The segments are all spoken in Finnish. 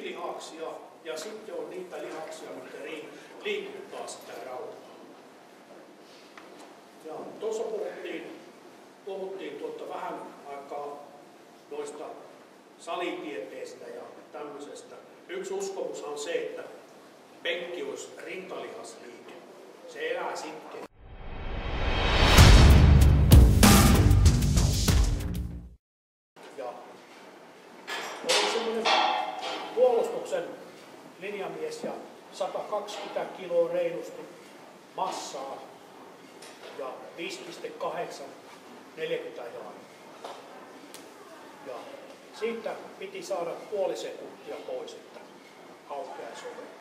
tukilihaksia ja sitten on niitä lihaksia, mitkä liikuttaa sitä rautaa. Ja tuossa puhuttiin vähän aikaa noista salitieteistä ja tämmöisestä. Yksi uskomus on se, että penkki olisi rintalihasliike. Se elää sitten. Ja oli semmoinen puolustuksen linjamies ja 120 kiloa reilusti massaa ja 5,8 40 jaardia. Ja siitä piti saada puoli sekuntia pois, että aukeaisi ovet.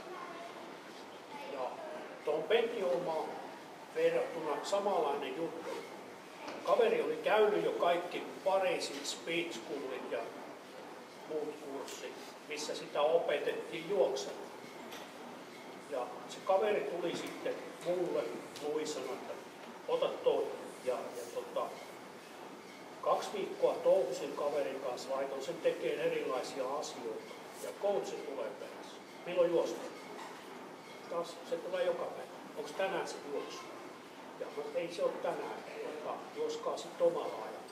Ja tuohon penkkihommaan verrattuna samanlainen juttu. Kaveri oli käynyt jo kaikki Pariisin speed schoolit ja muut kurssit, missä sitä opetettiin juoksemaan. Ja se kaveri tuli sitten mulle, Lui sanoi, että ota toi. Ja 2 viikkoa touhusin kaverin kanssa, laitoin sen tekemään erilaisia asioita. Ja coachi tulee perässä. Milloin juosta? Taas se tulee joka päivä. Onko tänään se juoksu? Ja ei se ole tänään, juoskaa sitten omalla ajalla.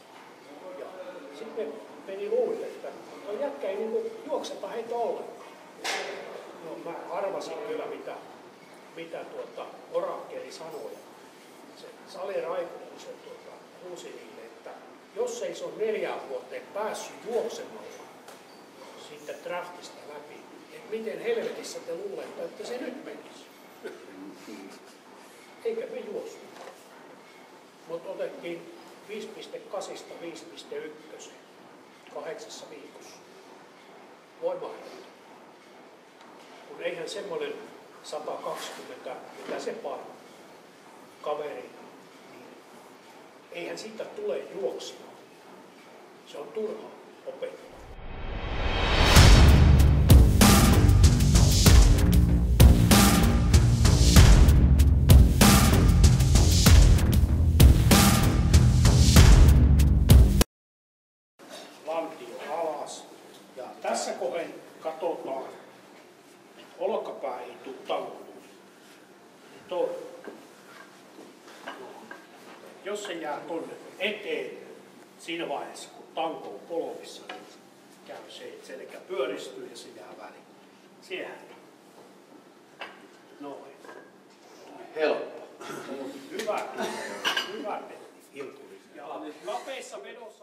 Ja sitten meni luulle, että tuo jätkä ei juokseta heitä ollenkaan. No mä arvasin kyllä mitä orakkeli sanoi. Se Sali Raikkonen se huusi niille, että jos ei se ole 4 vuoteen päässyt juoksemaan siitä draftista läpi, että miten helvetissä te luulette, että se nyt menisi? Eikä me juostu. Mutta otettiin 5,8 5,1 8 viikossa. Voimahdetta. Kun eihän semmoinen 120, mitä se paino, kaveri, niin eihän siitä tule juoksia. Se on turha opettaa. Lantio alas. Ja tässä kohden katsotaan, että olkapää ei tule tankoon. Jos se jää tuonne eteen, siinä vaiheessa kun tanko on polvissa, niin käy se, että selkä pyöristyy ja se jää väliin. Siihen. Noin. Helppo. Hyvä. Hyvä. Ja kapeissa vedossa.